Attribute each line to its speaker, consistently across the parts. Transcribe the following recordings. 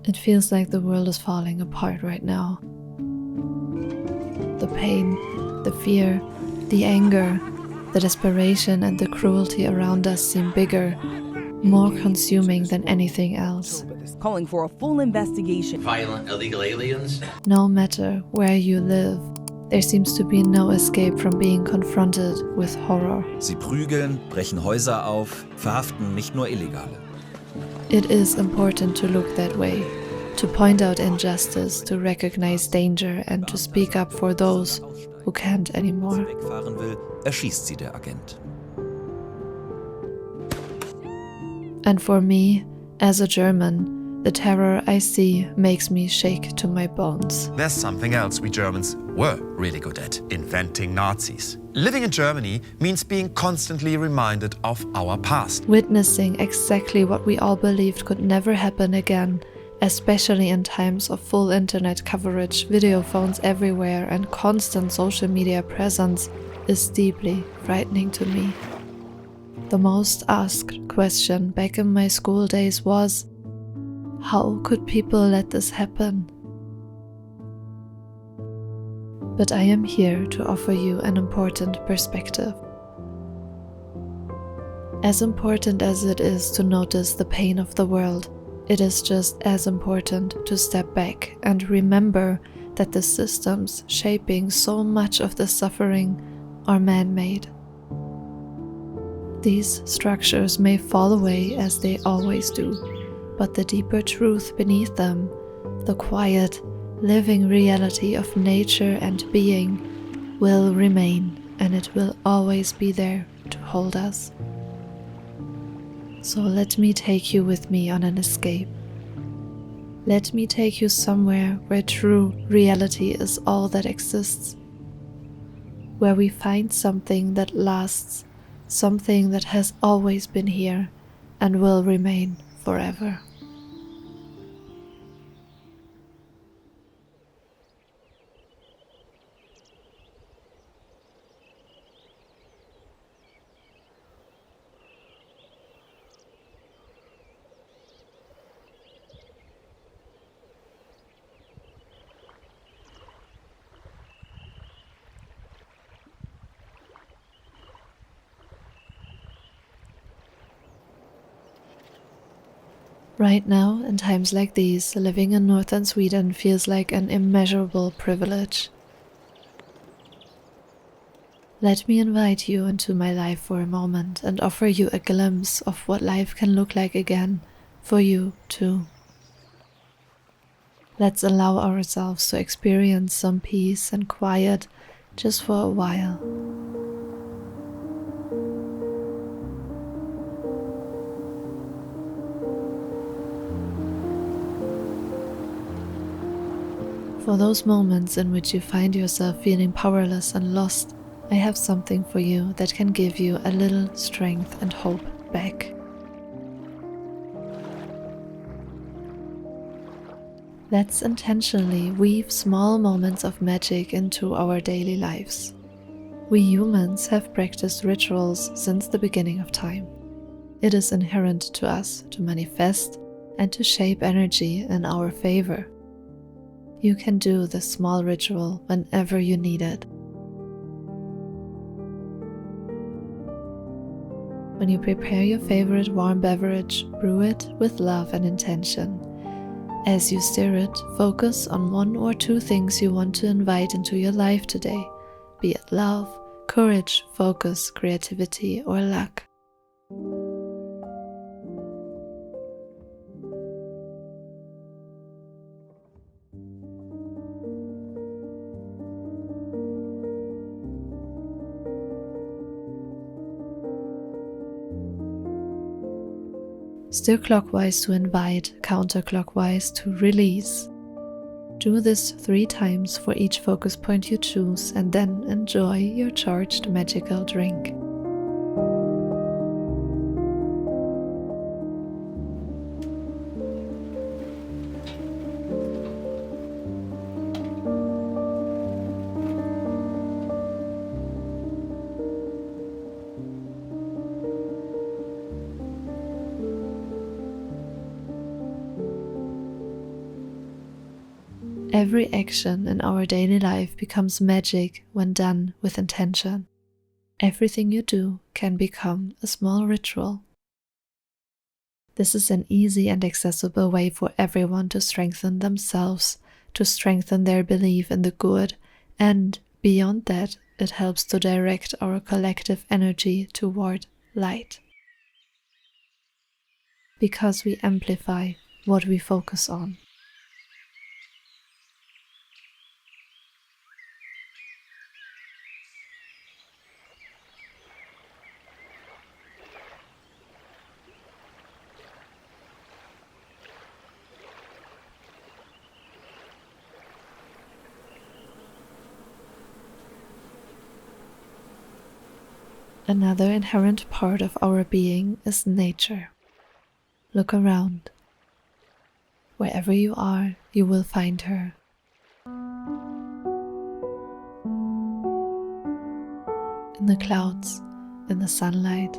Speaker 1: It feels like the world is falling apart right now. The pain, the fear, the anger, the desperation and the cruelty around us seem bigger, more consuming than anything else.
Speaker 2: Calling for a full investigation.
Speaker 3: Violent illegal aliens.
Speaker 1: No matter where you live, there seems to be no escape from being confronted with horror.
Speaker 4: Sie prügeln, brechen Häuser auf, verhaften nicht nur Illegale.
Speaker 1: It is important to look that way, to point out injustice, to recognize danger and to speak up for those who can't anymore.
Speaker 4: Wegfahren will, erschießt sie der Agent.
Speaker 1: And for me, as a German, the terror I see makes me shake to my bones.
Speaker 5: There's something else we Germans were really good at: inventing Nazis. Living in Germany means being constantly reminded of our past.
Speaker 1: Witnessing exactly what we all believed could never happen again, especially in times of full internet coverage, video phones everywhere, and constant social media presence, is deeply frightening to me. The most asked question back in my school days was, how could people let this happen? But I am here to offer you an important perspective. As important as it is to notice the pain of the world, it is just as important to step back and remember that the systems shaping so much of the suffering are man-made. These structures may fall away as they always do, but the deeper truth beneath them, the quiet, living reality of nature and being, will remain, and it will always be there to hold us. So let me take you with me on an escape. Let me take you somewhere where true reality is all that exists, where we find something that lasts, something that has always been here and will remain forever. Right now, in times like these, living in northern Sweden feels like an immeasurable privilege. Let me invite you into my life for a moment and offer you a glimpse of what life can look like again, for you too. Let's allow ourselves to experience some peace and quiet just for a while. For those moments in which you find yourself feeling powerless and lost, I have something for you that can give you a little strength and hope back. Let's intentionally weave small moments of magic into our daily lives. We humans have practiced rituals since the beginning of time. It is inherent to us to manifest and to shape energy in our favor. You can do this small ritual whenever you need it. When you prepare your favorite warm beverage, brew it with love and intention. As you stir it, focus on one or two things you want to invite into your life today, be it love, courage, focus, creativity, or luck. Stir clockwise to invite, counterclockwise to release. Do this 3 times for each focus point you choose, and then enjoy your charged magical drink. Every action in our daily life becomes magic when done with intention. Everything you do can become a small ritual. This is an easy and accessible way for everyone to strengthen themselves, to strengthen their belief in the good, and beyond that, it helps to direct our collective energy toward light. Because we amplify what we focus on. Another inherent part of our being is nature. Look around. Wherever you are, you will find her. In the clouds, in the sunlight.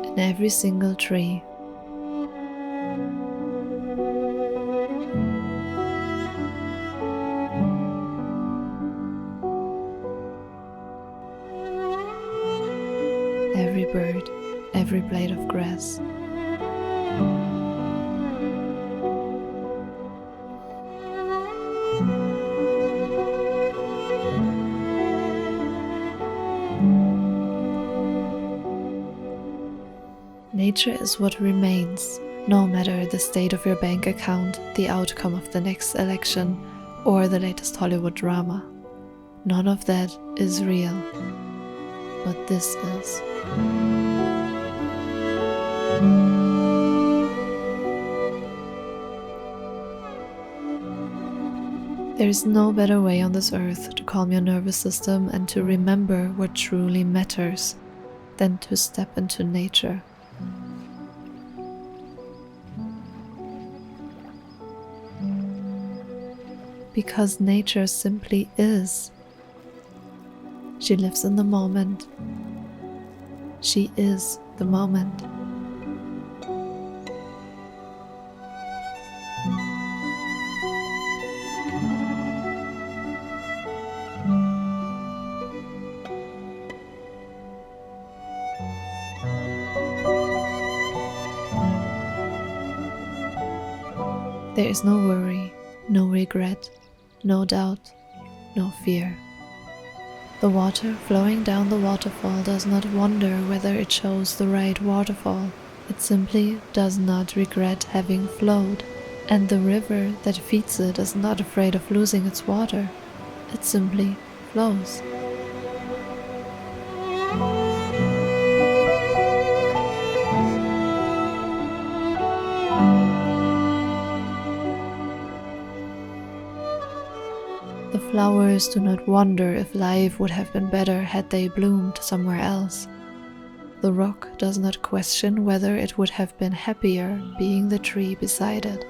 Speaker 1: In every single tree. Every bird, every blade of grass. Nature is what remains, no matter the state of your bank account, the outcome of the next election, or the latest Hollywood drama. None of that is real, but this is. There is no better way on this earth to calm your nervous system and to remember what truly matters than to step into nature. Because nature simply is. She lives in the moment. She is the moment. There is no worry, no regret, no doubt, no fear. The water flowing down the waterfall does not wonder whether it chose the right waterfall. It simply does not regret having flowed. And the river that feeds it is not afraid of losing its water. It simply flows. The flowers do not wonder if life would have been better had they bloomed somewhere else. The rock does not question whether it would have been happier being the tree beside it.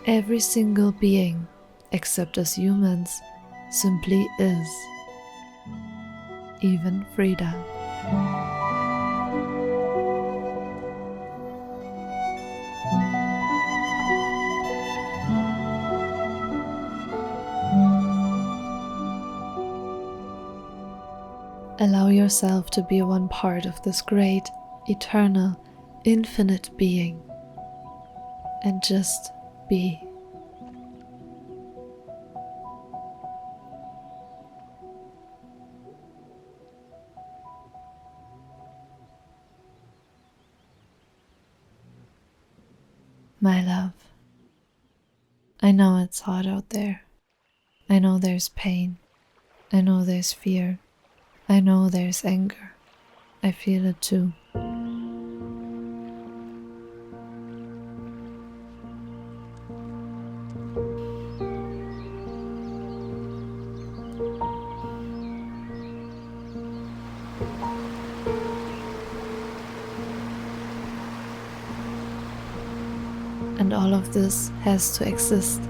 Speaker 1: Every single being, except us humans, simply is. Even Frida. Allow yourself to be one part of this great, eternal, infinite being, and just be. My love, I know it's hard out there. I know there's pain. I know there's fear. I know there's anger. I feel it too. And all of this has to exist,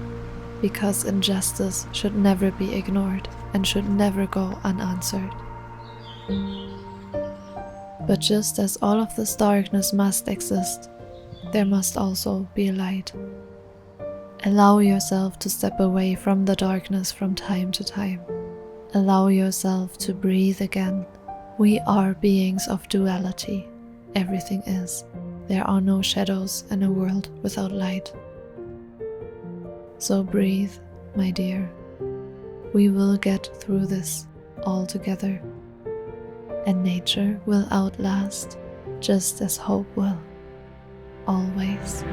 Speaker 1: because injustice should never be ignored. and should never go unanswered. But just as all of this darkness must exist, there must also be light. Allow yourself to step away from the darkness from time to time. Allow yourself to breathe again. We are beings of duality. Everything is. There are no shadows in a world without light. So breathe, my dear. We will get through this all together. And nature will outlast, just as hope will. Always.